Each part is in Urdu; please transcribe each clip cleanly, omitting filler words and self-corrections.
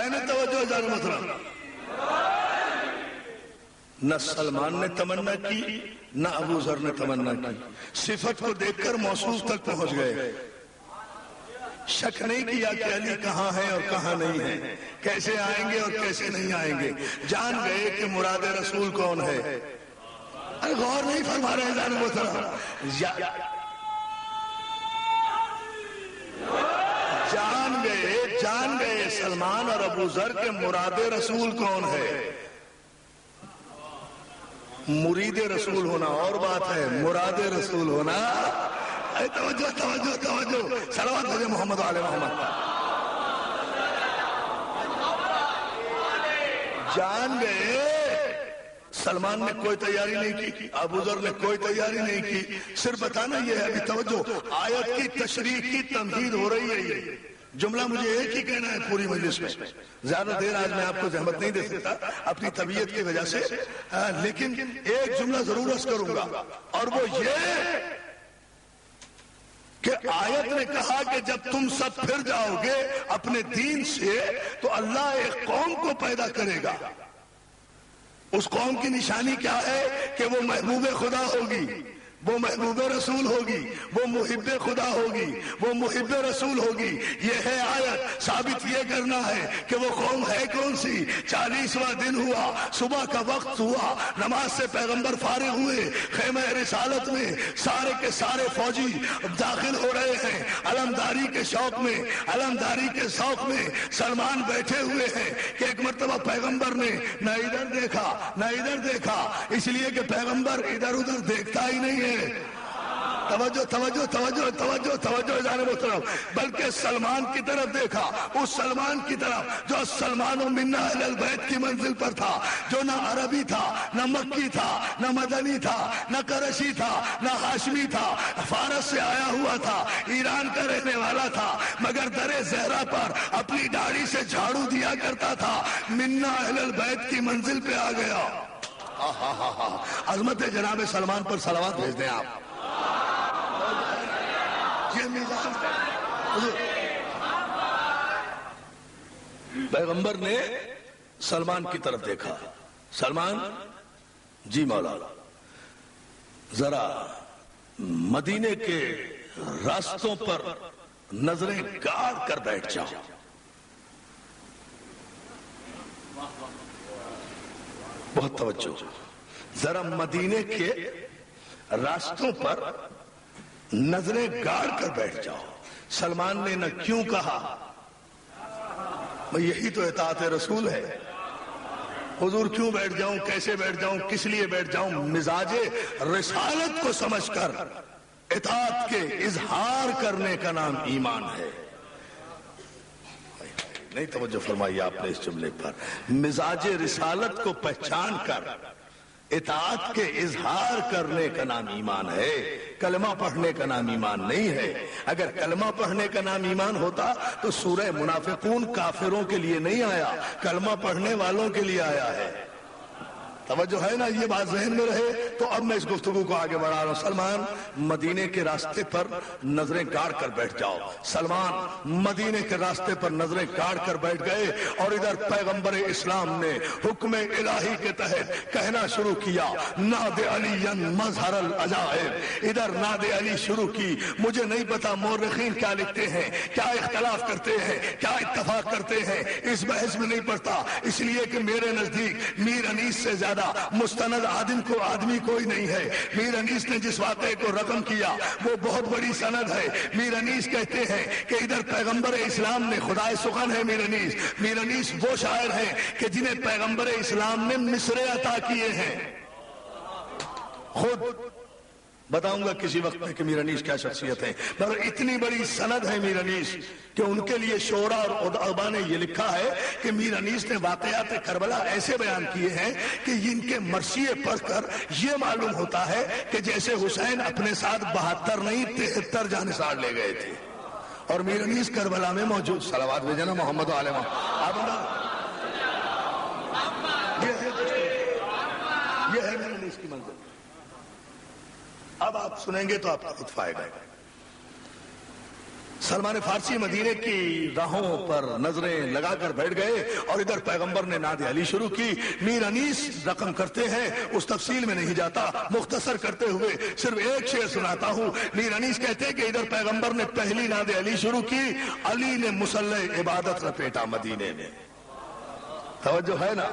ہے نا توجہ جان محترم؟ نہ سلمان نے تمنا کی نہ ابو ذر نے تمنا کی، صفت کو دیکھ کر موصوف تک پہنچ گئے، شک نہیں کیا کہ علی کہاں ہے اور کہاں نہیں ہے، کیسے آئیں گے اور کیسے نہیں آئیں گے، جان گئے کہ مراد رسول کون ہے۔ ارے غور نہیں فرما رہے جان محترم؟ جان گئے سلمان اور ابو ذر کے مراد رسول کون ہے۔ مرید رسول ہونا اور بات ہے، مراد رسول ہونا، توجہ توجہ توجہ، صلوات بھیجے محمد و آل محمد۔ جان گئے سلمان نے کوئی تیاری نہیں کی، ابو ذر نے کوئی تیاری نہیں کی، صرف بتانا یہ ہے، ابھی توجہ، آیت کی تشریح کی تمہید ہو رہی ہے۔ یہ جملہ مجھے ایک ہی کہنا ہے پوری مجلس میں، زیادہ دیر آج میں آپ کو زحمت نہیں دے سکتا اپنی طبیعت کی وجہ سے، لیکن ایک جملہ ضرور عرض کروں گا، اور وہ یہ کہ آیت نے کہا کہ جب تم سب پھر جاؤ گے اپنے دین سے تو اللہ ایک قوم کو پیدا کرے گا۔ اس قوم کی نشانی کیا ہے کہ وہ محبوب خدا ہوگی، وہ محبوب رسول ہوگی، وہ محب خدا ہوگی، وہ محب رسول ہوگی۔ یہ ہے آیت، ثابت یہ کرنا ہے کہ وہ قوم ہے کون سی۔ 40واں دن ہوا، صبح کا وقت ہوا، نماز سے پیغمبر فارغ ہوئے، خیمہ رسالت میں سارے کے سارے فوجی داخل ہو رہے ہیں، علمداری کے شوق میں، علمداری کے شوق میں سلمان بیٹھے ہوئے ہیں کہ ایک مرتبہ پیغمبر نے نہ ادھر دیکھا نہ ادھر دیکھا، اس لیے کہ پیغمبر ادھر ادھر دیکھتا ہی نہیں ہے۔ توجہ توجہ توجہ توجہ توجہ جانب محترم، بلکہ سلمان کی طرف دیکھا، اس سلمان کی طرف جو سلمان و منا اہل البیت کی منزل پر تھا، جو نہ عربی تھا نہ مکی تھا نہ مدنی تھا نہ قریشی تھا نہ ہاشمی تھا، فارس سے آیا ہوا تھا، ایران کا رہنے والا تھا، مگر در زہرا پر اپنی داڑھی سے جھاڑو دیا کرتا تھا، منا اہل البیت کی منزل پہ آ گیا۔ عظمت جناب سلمان پر صلوات بھیج دیں آپ۔ پیغمبر نے سلمان کی طرف دیکھا، سلمان جی مولا ذرا مدینے کے راستوں پر نظریں گاڑ کر بیٹھ جاؤ۔ بہت توجہ، ذرا مدینے کے راستوں پر نظریں گاڑ کر بیٹھ جاؤ۔ سلمان نے نہ کیوں کہا، یہی تو اطاعت رسول ہے، حضور کیوں بیٹھ جاؤں، کیسے بیٹھ جاؤں، کس لیے بیٹھ جاؤں، مزاج رسالت کو سمجھ کر اطاعت کے اظہار کرنے کا نام ایمان ہے۔ نہیں توجہ فرمائی آپ نے اس جملے پر، مزاج رسالت کو پہچان کر اطاعت کے اظہار کرنے کا نام ایمان ہے، کلمہ پڑھنے کا نام ایمان نہیں ہے۔ اگر کلمہ پڑھنے کا نام ایمان ہوتا تو سورہ منافقون کافروں کے لیے نہیں آیا، کلمہ پڑھنے والوں کے لیے آیا ہے۔ توجہ ہے نا، یہ بات ذہن میں رہے تو اب میں اس گفتگو کو آگے بڑھا رہا ہوں۔ سلمان مدینے کے راستے پر نظریں گاڑ کر بیٹھ جاؤ۔ سلمان مدینے کے راستے پر نظریں گاڑ کر بیٹھ گئے، اور ادھر پیغمبر اسلام نے حکم الہی کے تحت کہنا شروع کیا، ناد علی مظہر العجائب، ادھر ناد علی شروع کی۔ مجھے نہیں پتا مورخین کیا لکھتے ہیں، کیا اختلاف کرتے ہیں، کیا اتفاق کرتے ہیں، اس بحث میں نہیں پڑتا، اس لیے کہ میرے نزدیک میر انیس سے زیادہ مستند آدمی کوئی نہیں ہے۔ میر انیس نے جس واقعے کو رقم کیا وہ بہت بڑی سند ہے۔ میر انیس کہتے ہیں کہ ادھر پیغمبر اسلام نے، خدائے سخن ہے میر انیس وہ شاعر ہیں کہ جنہیں پیغمبر اسلام نے مصرے عطا کیے ہیں۔ خود بتاؤں گا کسی وقت میں کہ میر انیس کیا شخصیت ہے، مگر اتنی بڑی سند ہے میر انیس کہ ان کے لیے شعرا اور ادبا نے یہ لکھا ہے کہ میر انیس نے واقعات کربلا ایسے بیان کیے ہیں کہ ان کے مرثیے پڑھ کر یہ معلوم ہوتا ہے کہ جیسے حسین اپنے ساتھ 72 نہیں 73 جانثار لے گئے تھے، اور میر انیس کربلا میں موجود۔ صلوات بھیجنا محمد و آل محمد۔ یہ ہے میر انیس کی منزل۔ اب آپ سنیں گے تو آپ کو لطف آئے گا۔ سلمان فارسی مدینے کی راہوں پر نظریں لگا کر بیٹھ گئے اور ادھر پیغمبر نے نعت علی شروع کی. میر انیس رقم کرتے ہیں, اس تفصیل میں نہیں جاتا, مختصر کرتے ہوئے صرف ایک شعر سناتا ہوں. میر انیس کہتے ہیں کہ ادھر پیغمبر نے پہلی نعت علی شروع کی, علی نے مصلی عبادت لپیٹا مدینے میں. توجہ ہے نا.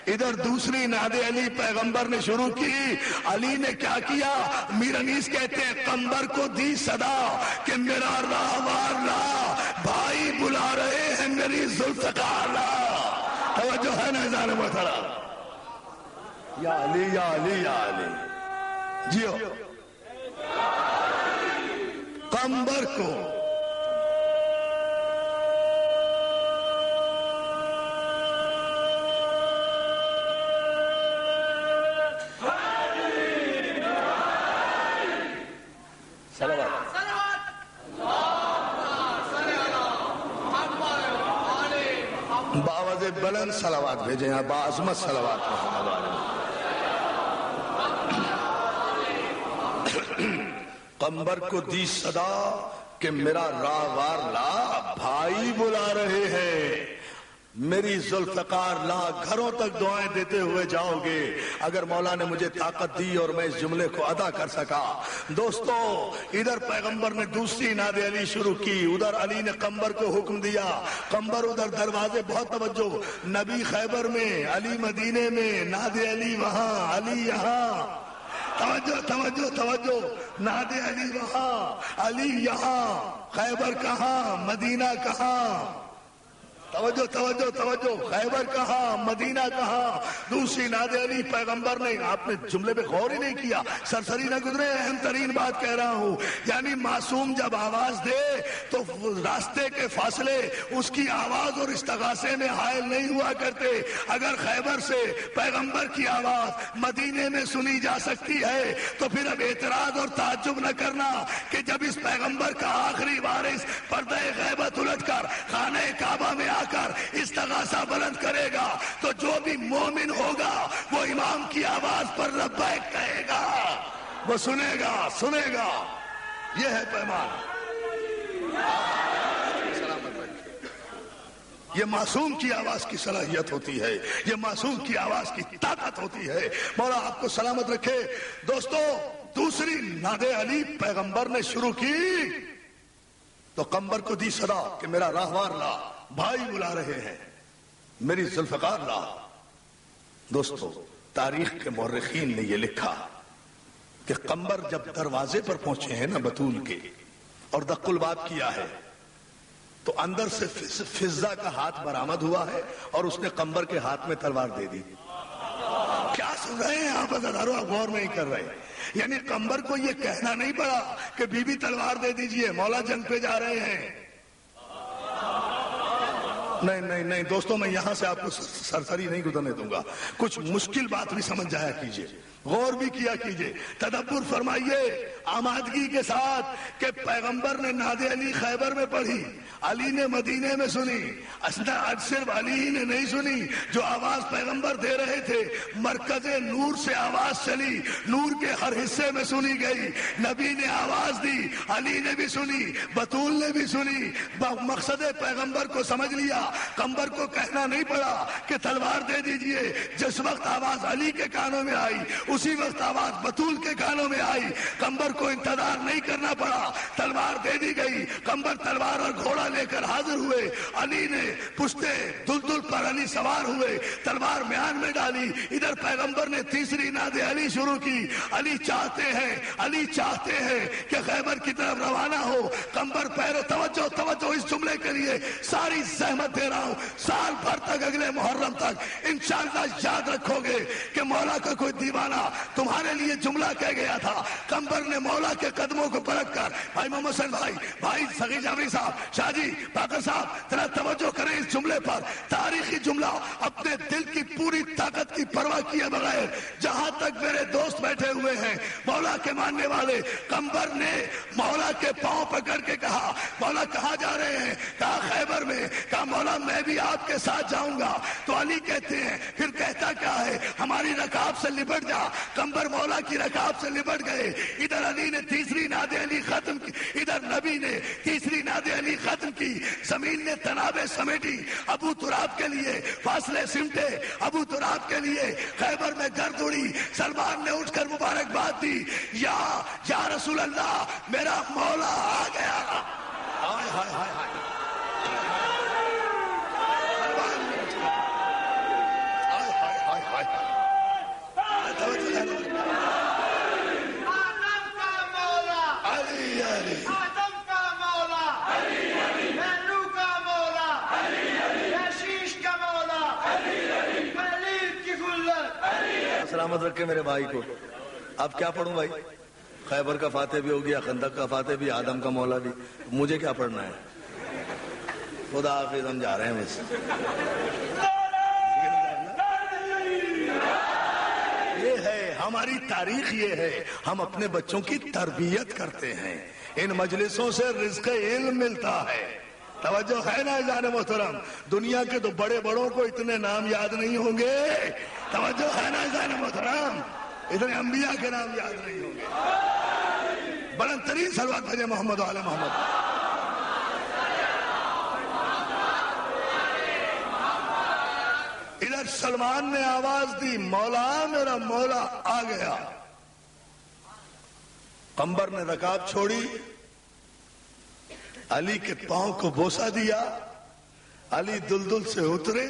ادھر دوسری نعت علی پیغمبر نے شروع کی, علی نے کیا کیا؟ میر انیس کہتے ہیں قمبر کو دی صدا کہ میرا راہوار لا, بھائی بلا رہے ہیں میری ذوالفقار لا. توجہ ہے نا اذان محترم. یا علی یا علی یا علی جیو. قمبر کو باوز بلند صلوات بھیجیں, یا باعظمت صلوات قمبر کو دی صدا کہ میرا راہوار لا, بھائی بلا رہے ہیں میری ذوالفقار لا. گھروں تک دعائیں دیتے ہوئے جاؤ گے اگر مولا نے مجھے طاقت دی اور میں اس جملے کو ادا کر سکا. دوستو ادھر پیغمبر نے دوسری نعت علی شروع کی, ادھر علی نے قمبر کو حکم دیا. قمبر ادھر دروازے, بہت توجہ, نبی خیبر میں, علی مدینے میں, نعت علی وہاں, علی یہاں. توجہ توجہ توجہ, نعت علی وہاں, علی یہاں. خیبر کہاں, مدینہ کہاں؟ توجہ توجہ توجہ, خیبر کہاں, مدینہ کہاں؟ دوسری نعت علی پیغمبر نے, آپ نے جملے پہ غور ہی نہیں کیا, سرسری نہ گزرے, اہم ترین بات کہہ رہا ہوں. یعنی معصوم جب آواز دے تو راستے کے فاصلے اس کی آواز اور استغاثے میں حائل نہیں ہوا کرتے. اگر خیبر سے پیغمبر کی آواز مدینے میں سنی جا سکتی ہے تو پھر اب اعتراض اور تعجب نہ کرنا کہ جب اس پیغمبر کا آخری وارث پردہ غیبت الٹ کر خانہ کعبہ میں آ کر استغاثہ بلند کرے گا تو جو بھی مومن ہوگا وہ امام کی آواز پر لبیک کہے گا, وہ سنے گا سنے گا. یہ ہے پیمان. یہ معصوم کی آواز کی صلاحیت ہوتی ہے, یہ معصوم کی آواز کی طاقت ہوتی ہے. مولا آپ کو سلامت رکھے. دوستو دوسری نعت علی پیغمبر نے شروع کی تو قمبر کو دی صدا کہ میرا راہوار لا, بھائی بلا رہے ہیں میری ذوالفقار لا. دوستو تاریخ کے مورخین نے یہ لکھا کہ قمبر جب دروازے پر پہنچے ہیں نا بطول کے اور دق الباب کیا ہے تو اندر سے فضہ کا ہاتھ برآمد ہوا ہے اور اس نے قمبر کے ہاتھ میں تلوار دے دی. کیا سن رہے ہیں آپ عزیزانو, آپ غور نہیں کر رہے. یعنی قمبر کو یہ کہنا نہیں پڑا کہ بی بی تلوار دے دیجئے, مولا جنگ پہ جا رہے ہیں. نہیں نہیں نہیں دوستوں, میں یہاں سے آپ کو سرسری نہیں گزرنے دوں گا. کچھ مشکل بات بھی سمجھ جایا کیجئے, غور بھی کیا کیجئے, تدبر فرمائیے آمادگی کے ساتھ کہ پیغمبر نے نعت علی خیبر میں پڑھی, علی نے مدینے میں سنی. صرف علی ہی نے نہیں سنی, جو آواز پیغمبر دے رہے تھے مرکز نور سے آواز چلی, نور کے ہر حصے میں سنی گئی. نبی نے آواز دی, علی نے بھی سنی, بطول نے بھی سنی. مقصد پیغمبر کو سمجھ لیا. قمبر کو کہنا نہیں پڑا کہ تلوار دے دیجئے. جس وقت آواز علی کے کانوں میں آئی اسی وقت آواز بطول کے کانوں میں آئی. قمبر کو انتظار نہیں کرنا پڑا, تلوار دے دی گئی. قمبر تلوار اور گھوڑا لے کر حاضر ہوئے. علی نے پشتے دلدل پر علی سوار ہوئے, تلوار میان میں ڈالی. ادھر پیغمبر نے تیسری نعت علی شروع کی. علی چاہتے ہیں کہ خیبر کی طرف روانہ ہو. قمبر پہلے توجہ توجہ اس جملے کے لیے ساری زحمت دے رہا ہوں. سال بھر تک, اگلے محرم تک انشاءاللہ یاد رکھو گے کہ مولا کا کوئی دیوانہ تمہارے لیے جملہ کہہ گیا تھا. قمبر نے مولا کے قدموں کو پلٹ کر, بھائی محمد حسین بھائی سخی جعفری صاحب, شاہ جی باقر صاحب, ذرا توجہ کریں اس جملے پر. تاریخی جملہ, اپنے دل کی پوری طاقت کی پرواہ کیے بغیر جہاں تک میرے دوست بیٹھے ہوئے ہیں مولا کے ماننے والے, قمبر نے مولا کے پاؤں پکڑ کے کہا, مولا کہاں جا رہے ہیں؟ تھا خیبر میں، کہا مولا میں بھی آپ کے ساتھ جاؤں گا. تو علی کہتے ہیں پھر کہتا کیا ہے، ہماری رکاب سے لپٹ جا. قمبر مولا کی رکاب سے لپٹ گئے. ادھر علی نے تیسری ناد علی ختم کی، ادھر نبی نے تیسری ناد علی ختم کی. زمین نے تنابیں سمیٹی، ابو تراب کے لیے فاصلے سمٹے، ابو تراب کے لیے خیبر میں گرد اڑی. سلمان نے اٹھ کر مبارکباد دی، یا رسول اللہ میرا مولا آ گیا. ہائے ہائے ہائے ہائے. سلامت رکھے میرے بھائی کو. اب کیا پڑھوں بھائی؟ خیبر کا فاتح بھی ہو گیا، خندق کا فاتح بھی، آدم کا مولا بھی. مجھے کیا پڑھنا ہے؟ خدا حافظ، ہم جا رہے ہیں بس. یہ ہے ہماری تاریخ، یہ ہے ہم اپنے بچوں کی تربیت کرتے ہیں. ان مجلسوں سے رزق علم ملتا ہے. توجہ ہے نا جان محترم؟ دنیا کے تو بڑے بڑوں کو اتنے نام یاد نہیں ہوں گے. توجہ ہے نا جان محترم؟ اتنے انبیاء کے نام یاد نہیں ہوں گے. بلند ترین صلوات بھیجے محمد و آل محمد. ادھر سلمان نے آواز دی، مولا میرا مولا آ گیا. قمبر نے رکاب چھوڑی، علی کے پاؤں کو بوسہ دیا. علی دلدل سے اترے.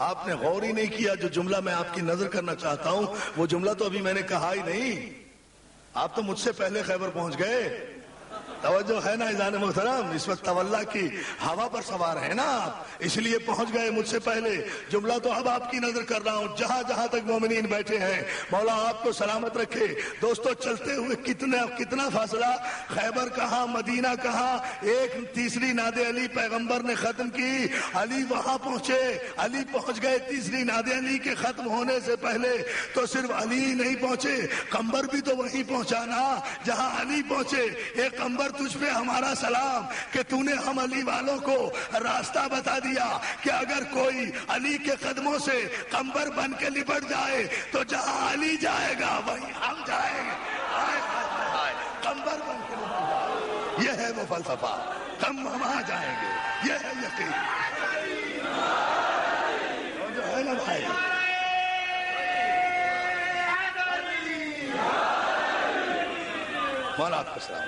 آپ نے غور ہی نہیں کیا، جو جملہ میں آپ کی نظر کرنا چاہتا ہوں وہ جملہ تو ابھی میں نے کہا ہی نہیں. آپ تو مجھ سے پہلے خیبر پہنچ گئے. توجہ ہے نا ایزان محترم؟ اس وقت تولا کی ہوا پر سوار ہے نا آپ، اس لیے پہنچ گئے مجھ سے پہلے. جملہ تو اب آپ کی نظر کر رہا ہوں. جہاں جہاں تک مومنین بیٹھے ہیں مولا آپ کو سلامت رکھے. دوستو چلتے ہوئے کتنا فاصلہ، خیبر کہاں، مدینہ کہاں. ایک تیسری ناد علی پیغمبر نے ختم کی، علی وہاں پہنچے. علی پہنچ گئے تیسری ناد علی کے ختم ہونے سے پہلے. تو صرف علی نہیں پہنچے، قمبر بھی تو وہیں پہنچانا جہاں علی پہنچے. ایک قمبر تجھ پہ ہمارا سلام کہ تو نے ہم علی والوں کو راستہ بتا دیا کہ اگر کوئی علی کے قدموں سے قمبر بن کے لپٹ جائے تو جہاں علی جائے گا وہیں ہم جائیں گے. قمبر بن کے لپٹ جائے، یہ ہے وہ فلسفہ. ہم وہاں جائیں گے، یہ ہے یقین. جو ہے نا بھائی، مولا آپ کو سلام.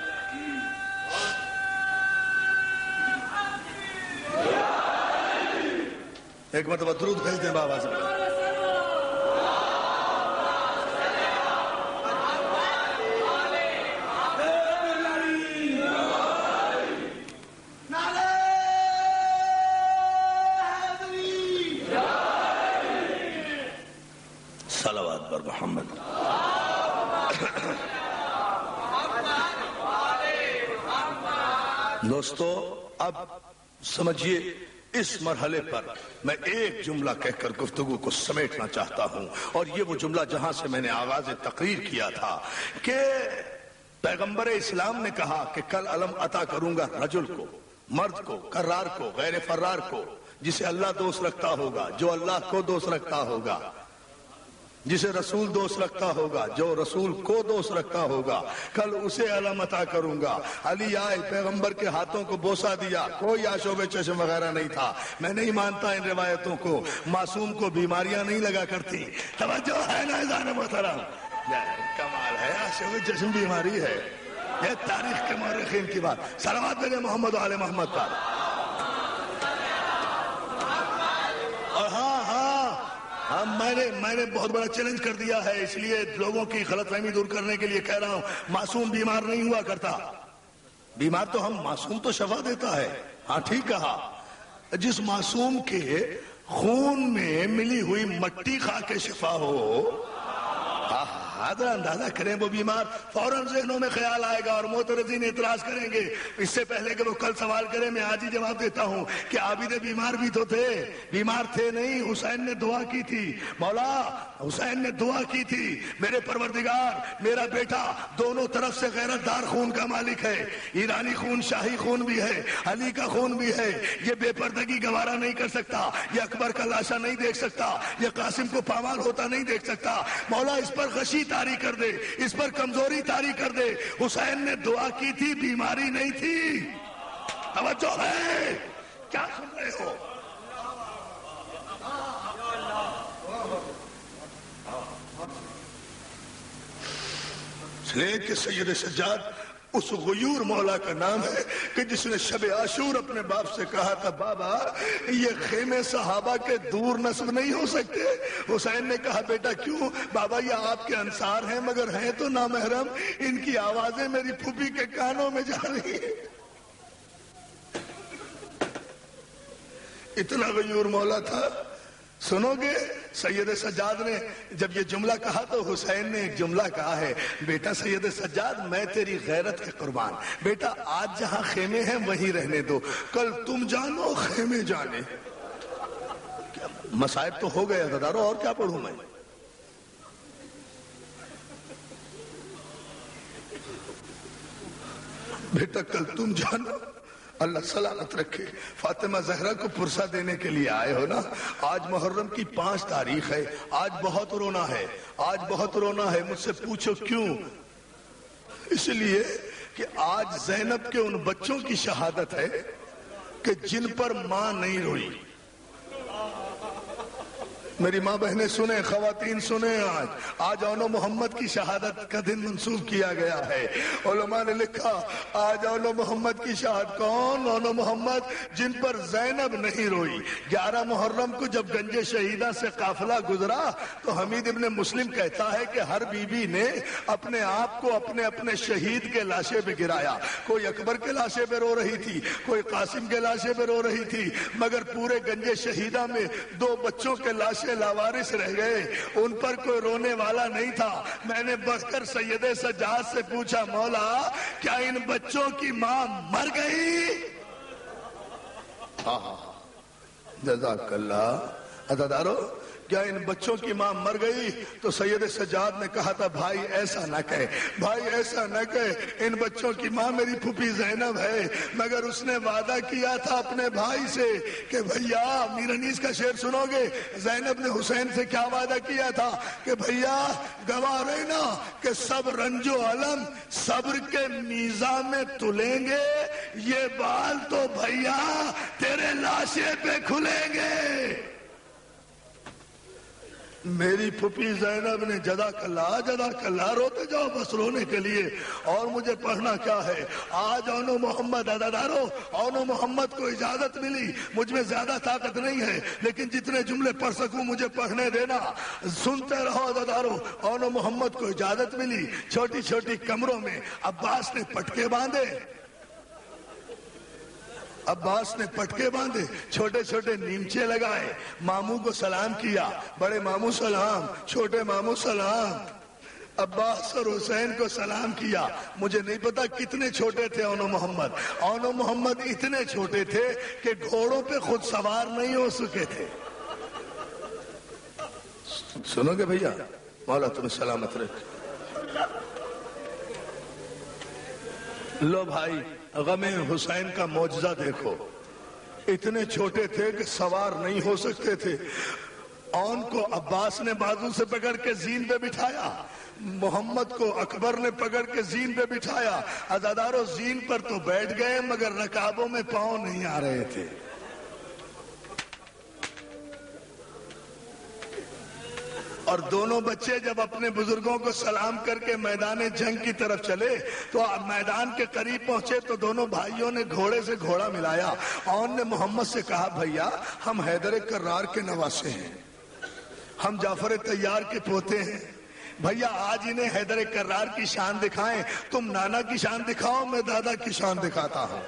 ایک مرتبہ درود بھیج دیں بابا سے. صلوات پر محمد. دوستو اب سمجھیے، اس مرحلے پر میں ایک جملہ کہہ کر گفتگو کو سمیٹنا چاہتا ہوں. اور یہ وہ جملہ جہاں سے میں نے آغاز تقریر کیا تھا کہ پیغمبر اسلام نے کہا کہ کل علم عطا کروں گا رجل کو، مرد کو، کرار کو، غیر فرار کو، جسے اللہ دوست رکھتا ہوگا، جو اللہ کو دوست رکھتا ہوگا، جسے رسول دوست رکھتا ہوگا، جو رسول کو دوست رکھتا ہوگا، کل اسے علم عطا کروں گا. علی آئے، پیغمبر کے ہاتھوں کو بوسہ دیا. کوئی آشوب چشم وغیرہ نہیں تھا. میں نہیں مانتا ان روایتوں کو. معصوم کو بیماریاں نہیں لگا کرتی. توجہ ہے نا جان محترم؟ کمال ہے، آشوب چشم بیماری ہے. یہ تاریخ کے مورخین کی بات. صلوات بھیجے محمد و آل محمد پر. اور میں نے بہت بڑا چیلنج کر دیا ہے، اس لیے لوگوں کی غلط فہمی دور کرنے کے لیے کہہ رہا ہوں، معصوم بیمار نہیں ہوا کرتا. بیمار تو معصوم تو شفا دیتا ہے. ہاں ٹھیک کہا. جس معصوم کے خون میں ملی ہوئی مٹی کھا کے شفا ہو، ذرا اندازہ کریں وہ بیمار، فوراً ذہنوں میں خیال آئے گا اور معترضین اعتراض کریں گے، اس سے پہلے کہ وہ کل سوال کریں میں آج ہی جواب دیتا ہوں کہ عابد بیمار بھی تو تھے، بیمار تھے نہیں، حسین نے دعا کی تھی، مولا حسین نے دعا کی تھی میرے پروردگار میرا بیٹا دونوں طرف سے غیرت دار خون کا مالک ہے، ایرانی خون شاہی خون بھی ہے، علی کا خون بھی ہے، یہ بے پردگی گوارا نہیں کر سکتا، یہ اکبر کا لاشا نہیں دیکھ سکتا، یہ قاسم کو پامال ہوتا نہیں دیکھ سکتا، مولا اس پر غشی طاری کر دے، اس پر کمزوری طاری کر دے۔ حسین نے دعا کی تھی، بیماری نہیں تھی۔ توجہ ہے کیا سن رہے ہو؟ اس لیے کہ سید سجاد اس غیور مولا کا نام ہے کہ جس نے شب عاشور اپنے باپ سے کہا تھا بابا یہ خیمے صحابہ کے دور نسب نہیں ہو سکتے۔ حسین نے کہا بیٹا کیوں؟ بابا یہ آپ کے انصار ہیں مگر ہیں تو نامحرم، ان کی آوازیں میری پھوپھی کے کانوں میں جا رہی ہیں۔ اتنا غیور مولا تھا۔ سنو گے سید سجاد نے جب یہ جملہ کہا تو حسین نے ایک جملہ کہا ہے، بیٹا سید سجاد میں تیری غیرت کے قربان، بیٹا آج جہاں خیمے ہیں وہیں رہنے دو، کل تم جانو خیمے جانے۔ مصائب تو ہو گئے عزادارو، اور کیا پڑھوں میں؟ بیٹا کل تم جانو، اللہ سلامت رکھے۔ فاطمہ زہرا کو پرسہ دینے کے لیے آئے ہو نا؟ آج محرم کی 5 تاریخ ہے، آج بہت رونا ہے، آج بہت رونا ہے۔ مجھ سے پوچھو کیوں؟ اس لیے کہ آج زینب کے ان بچوں کی شہادت ہے کہ جن پر ماں نہیں روئی۔ میری ماں بہنیں سنیں، خواتین سنیں، آج اونو محمد کی شہادت کا دن منسوب کیا گیا ہے۔ علماء نے لکھا آج اونو محمد کی شہادت، کون؟ اونو محمد جن پر زینب نہیں روئی۔ 11 محرم کو جب گنج شہیدہ سے قافلہ گزرا تو حمید ابن مسلم کہتا ہے کہ ہر بی بی نے اپنے آپ کو اپنے اپنے شہید کے لاشے پہ گرایا، کوئی اکبر کے لاشے پہ رو رہی تھی، کوئی قاسم کے لاشے پہ رو رہی تھی، مگر پورے گنج شہیدہ میں 2 بچوں کے لاشے لاوارث رہ گئے، ان پر کوئی رونے والا نہیں تھا۔ میں نے بڑھ کر سید سجاد سے پوچھا مولا کیا ان بچوں کی ماں مر گئی؟ جزاک اللہ۔ عزادارو کیا ان بچوں کی ماں مر گئی؟ تو سید سجاد نے کہا تھا بھائی ایسا نہ کہے، بھائی ایسا نہ کہے، ان بچوں کی ماں میری پھوپھی زینب ہے، مگر اس نے وعدہ کیا تھا اپنے بھائی سے کہ بھیا، میر انیس کا شعر سنو گے، زینب نے حسین سے کیا وعدہ کیا تھا کہ بھیا گواہ رہنا کہ سب رنج و علم صبر کے میزان میں تلیں گے، یہ بال تو بھیا تیرے لاشے پہ کھلیں گے۔ میری پھوپھی زینب نے جزاک اللہ روتے جاؤ بس رونے کے لیے، اور مجھے پڑھنا کیا ہے؟ آج اونو محمد، عزادارو اونو محمد کو اجازت ملی، مجھ میں زیادہ طاقت نہیں ہے لیکن جتنے جملے پڑھ سکوں مجھے پڑھنے دینا، سنتے رہو عزادارو۔ اونو محمد کو اجازت ملی، چھوٹی چھوٹی کمروں میں عباس نے پٹکے باندھے، عباس نے پٹکے باندھے، چھوٹے چھوٹے نیمچے لگائے، ماموں کو سلام کیا، بڑے ماموں سلام، چھوٹے ماموں سلام، عباس اور حسین کو سلام کیا۔ مجھے نہیں پتا کتنے چھوٹے تھے اونو محمد، اونو محمد اتنے چھوٹے تھے کہ گھوڑوں پہ خود سوار نہیں ہو سکے تھے۔ سنو گے بھیا؟ مولا تمہیں سلامت رکھ۔ لو بھائی غم حسین کا معجزہ دیکھو، اتنے چھوٹے تھے کہ سوار نہیں ہو سکتے تھے، اون کو عباس نے بازو سے پکڑ کے زین پہ بٹھایا، محمد کو اکبر نے پکڑ کے زین پہ بٹھایا، عزادارو زین پر تو بیٹھ گئے مگر رکابوں میں پاؤں نہیں آ رہے تھے۔ اور دونوں بچے جب اپنے بزرگوں کو سلام کر کے میدان جنگ کی طرف چلے تو میدان کے قریب پہنچے تو دونوں بھائیوں نے گھوڑے سے گھوڑا ملایا۔ اون نے محمد سے کہا بھیا ہم حیدر کرار کے نواسے ہیں، ہم جعفر طیار کے پوتے ہیں، بھیا آج انہیں حیدر کرار کی شان دکھائیں، تم نانا کی شان دکھاؤ، میں دادا کی شان دکھاتا ہوں۔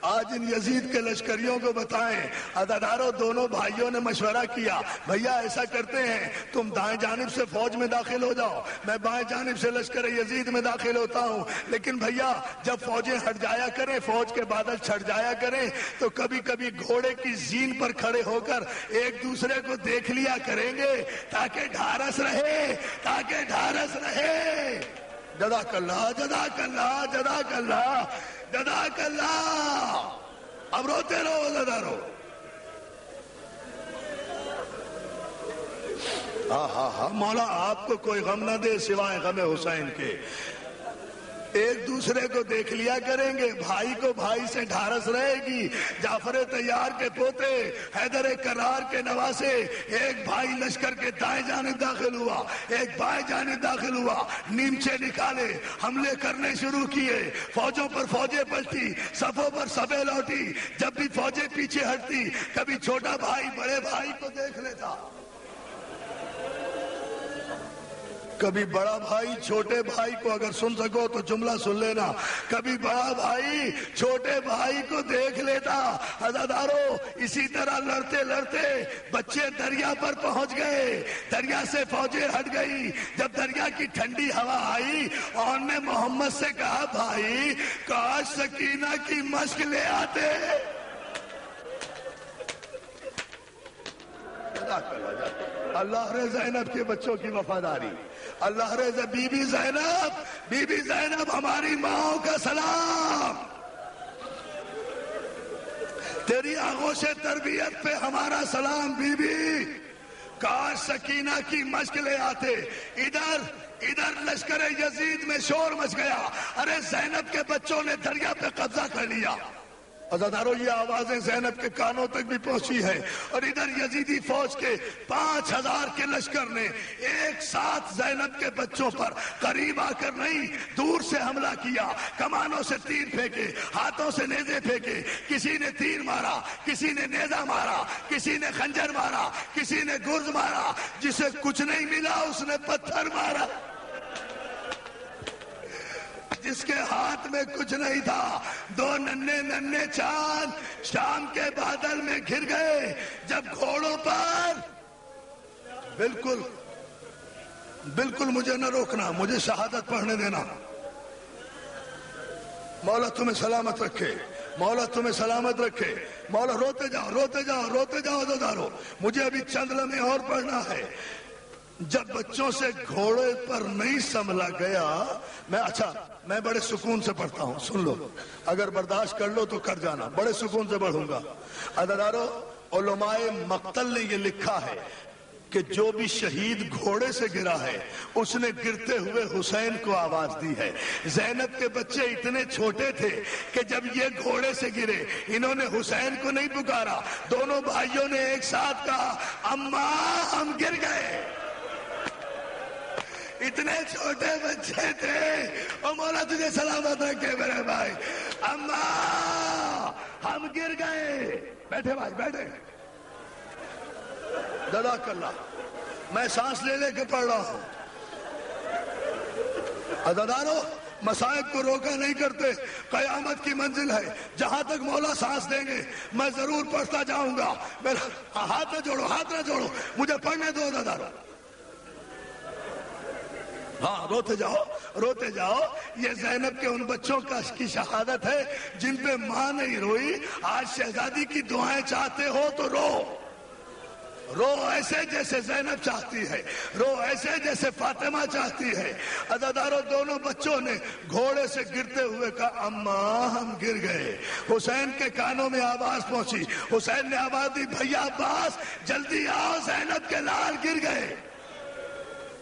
آج ان یزید کے لشکریوں کو بتائیں. عزادارو دونوں بھائیوں نے مشورہ کیا, بھیا ایسا کرتے ہیں تم دائیں جانب سے فوج میں داخل ہو جاؤ, میں بائیں جانب سے لشکر یزید میں داخل ہوتا ہوں, لیکن بھیا جب فوجیں ہٹ جایا کریں, فوج کے بادل چھٹ جایا کریں, تو کبھی کبھی گھوڑے کی زین پر کھڑے ہو کر ایک دوسرے کو دیکھ لیا کریں گے تاکہ ڈھارس رہے, تاکہ ڈھارس رہے. جزاک اللہ, جزاک اللہ, جزاک اللہ, جزاک اللہ. اب روتے رہو عزادارو. ہاں مولا آپ کو کوئی غم نہ دے سوائے غم حسین کے. ایک دوسرے کو دیکھ لیا کریں گے, بھائی کو بھائی سے ڈھارس رہے گی. جعفر طیار کے پوتے, حیدر کرار کے نواسے, ایک بھائی لشکر کے دائیں جانب داخل ہوا, ایک بائیں جانب داخل ہوا, نیمچے نکالے, حملے کرنے شروع کیے. فوجوں پر فوجیں پلٹی, صفوں پر صفیں لوٹی. جب بھی فوجیں پیچھے ہٹتی, کبھی چھوٹا بھائی بڑے بھائی کو دیکھ لیتا, کبھی بڑا بھائی چھوٹے بھائی کو, اگر سن سکو تو جملہ سن لینا, کبھی بڑا بھائی چھوٹے بھائی کو دیکھ لیتا. عزادارو اسی طرح لڑتے لڑتے بچے دریا پر پہنچ گئے, دریا سے فوجیں ہٹ گئی. جب دریا کی ٹھنڈی ہوا آئی, اور نے محمد سے کہا بھائی کاش سکینہ کی مشق لے آتے. اللہ رے زینب کے بچوں کی وفاداری, اللہ رے بی بی زینب, بی بی زینب ہماری ماں کا سلام, تیری آغوش تربیت پہ ہمارا سلام بی بی. کاش سکینہ کی مشق لے آتے. ادھر لشکر یزید میں شور مچ گیا, ارے زینب کے بچوں نے دریا پہ قبضہ کر لیا. عزادارو یہ آوازیں زینب کے کانوں تک بھی پہنچی ہے, اور ادھر یزیدی فوج کے 5000 کے لشکر نے ایک ساتھ زینب کے بچوں پر قریب آ کر نہیں دور سے حملہ کیا. کمانوں سے تیر پھینکے, ہاتھوں سے نیزے پھینکے, کسی نے تیر مارا, کسی نے نیزہ مارا, کسی نے خنجر مارا, کسی نے گرز مارا, جسے کچھ نہیں ملا اس نے پتھر مارا. جس کے ہاتھ میں کچھ نہیں تھا, دو ننھے چاند شام کے بادل میں گر گئے. جب گھوڑوں پر بالکل مجھے نہ روکنا, مجھے شہادت پڑھنے دینا. مولا تمہیں سلامت رکھے, مولا تمہیں سلامت رکھے. مولا روتے جاؤ, روتے جاؤ, روتے جاؤ عزادارو, مجھے ابھی چند لمحے اور پڑھنا ہے. جب بچوں سے گھوڑے پر نہیں سنبھلا گیا, میں بڑے سکون سے پڑھتا ہوں, سن لو, اگر برداشت کر لو تو کر جانا, بڑے سکون سے پڑھوں گا. عزادارو علماء مقتل نے یہ لکھا ہے کہ جو بھی شہید گھوڑے سے گرا ہے اس نے گرتے ہوئے حسین کو آواز دی ہے. زینب کے بچے اتنے چھوٹے تھے کہ جب یہ گھوڑے سے گرے انہوں نے حسین کو نہیں پکارا, دونوں بھائیوں نے ایک ساتھ کہا اماں ہم گر گئے. اتنے چھوٹے بچے تھے, اور مولا تجھے سلامت رکھے میرے بھائی. اماں ہم گر گئے. بیٹھے بھائی بیٹھے. جزاک اللہ. میں سانس لے لے کے پڑھ رہا ہوں. عزادارو مصائب کو روکا نہیں کرتے, قیامت کی منزل ہے, جہاں تک مولا سانس دیں گے میں ضرور پڑھتا جاؤں گا. ہاتھ نہ جوڑو, ہاتھ نہ جوڑو, مجھے پڑھنے دو عزادارو. ہاں روتے جاؤ, روتے جاؤ. یہ زینب کے ان بچوں کی شہادت ہے جن پہ ماں نہیں روئی. آج شہزادی کی دعائیں چاہتے ہو تو رو ایسے جیسے زینب چاہتی ہے, رو ایسے جیسے فاطمہ چاہتی ہے. عزادارو دونوں بچوں نے گھوڑے سے گرتے ہوئے کہا اماں ہم گر گئے. حسین کے کانوں میں آواز پہنچی, حسین نے آواز دی بھیا عباس جلدی آؤ, زینب کے لال گر گئے.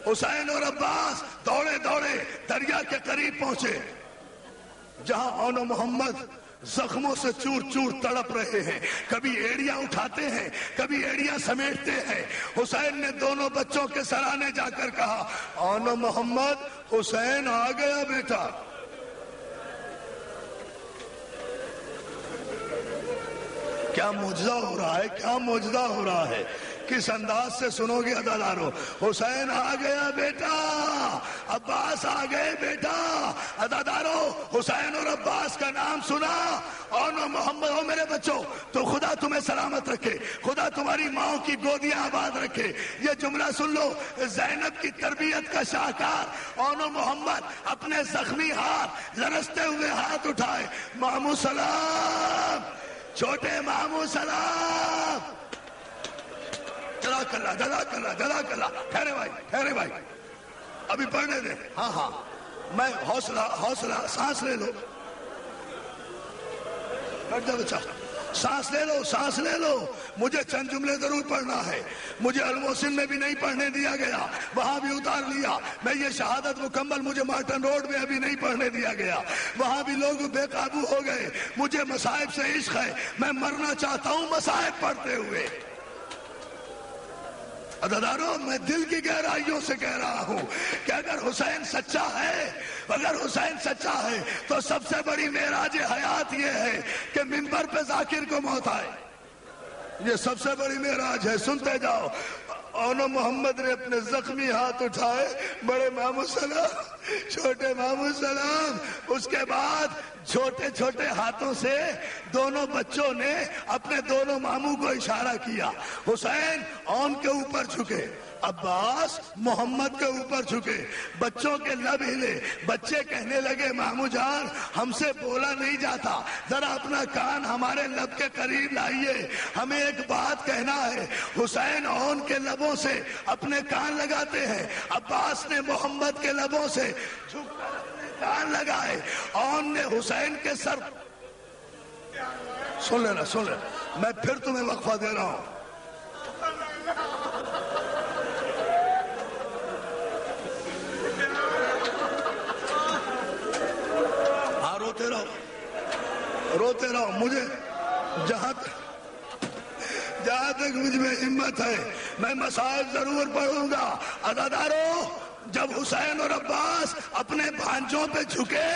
حسین اور عباس دوڑے دوڑے دریا کے قریب پہنچے جہاں اون و محمد زخموں سے چور چور تڑپ رہے ہیں. کبھی ایڑیاں اٹھاتے ہیں, کبھی ایڑیاں سمیٹتے ہیں. حسین نے دونوں بچوں کے سرانے جا کر کہا اون و محمد حسین آ گیا بیٹا. کیا معجزہ ہو رہا ہے, کیا معجزہ ہو رہا ہے. کس انداز سے سنو گے عزادارو. حسین آ گیا بیٹا, عباس آ گئے بیٹا. عزادارو حسین اور عباس کا نام سنا اور محمد ہو میرے بچوں تو خدا تمہیں سلامت رکھے, خدا تمہاری ماؤں کی گودیاں آباد رکھے. یہ جملہ سن لو, زینب کی تربیت کا شاہکار اونو محمد اپنے زخمی ہاتھ, لرزتے ہوئے ہاتھ اٹھائے, مامو سلام, چھوٹے مامو سلام. جزاک اللہ جزاک اللہ جزاک اللہ. ٹھہرے بھائی ابھی پڑھنے دیں. ہاں میں حوصلہ سانس لے لو, بیٹھ جا بچہ, سانس لے لو. مجھے چند جملے ضرور پڑھنا ہے. مجھے المحسن میں بھی نہیں پڑھنے دیا گیا, وہاں بھی اتار لیا. میں یہ شہادت مکمل مجھے مارٹن روڈ میں ابھی نہیں پڑھنے دیا گیا, وہاں بھی لوگ بے قابو ہو گئے. مجھے مصائب سے عشق ہے, میں مرنا چاہتا ہوں مصائب پڑھتے ہوئے. عزادارو میں دل کی گہرائیوں سے کہہ رہا ہوں کہ اگر حسین سچا ہے تو سب سے بڑی معراج حیات یہ ہے کہ منبر پہ ذاکر کو موت آئے. یہ سب سے بڑی معراج ہے. سنتے جاؤ. اونو محمد نے اپنے زخمی ہاتھ اٹھائے, بڑے مامو سلام, چھوٹے مامو سلام. اس کے بعد چھوٹے چھوٹے ہاتھوں سے دونوں بچوں نے اپنے دونوں ماموں کو اشارہ کیا. حسین اون کے اوپر جھکے, عباس محمد کے اوپر جھکے. بچوں کے لب ہلے, بچے کہنے لگے مامو جان ہم سے بولا نہیں جاتا, ذرا اپنا کان ہمارے لب کے قریب لائیے, ہمیں ایک بات کہنا ہے. حسین اون کے لبوں سے اپنے کان لگاتے ہیں, عباس نے محمد کے لبوں سے جھک کر اپنے کان لگائے. اون نے حسین کے سر. سن لینا میں پھر تمہیں وقفہ دے رہا ہوں. روتے رہو. مجھے جہاں تک مجھ میں ہمت ہے میں مسائل ضرور پڑھوں گا. عزادارو جب حسین اور عباس اپنے بھانجوں پہ جھکے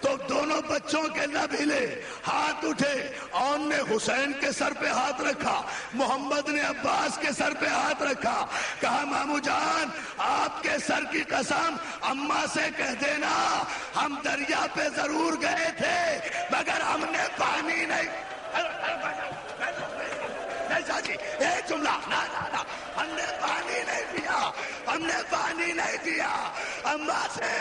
تو دونوں بچوں کے لب ہلے, ہاتھ اٹھے. اون نے حسین کے سر پہ ہاتھ رکھا, محمد نے عباس کے سر پہ ہاتھ رکھا. کہا مامو جان آپ کے سر کی قسم اماں سے کہہ دینا ہم دریا پہ ضرور گئے تھے مگر ہم نے پانی نہیں. ایک جملہ نا ہم نے پانی نہیں پیا, اماں سے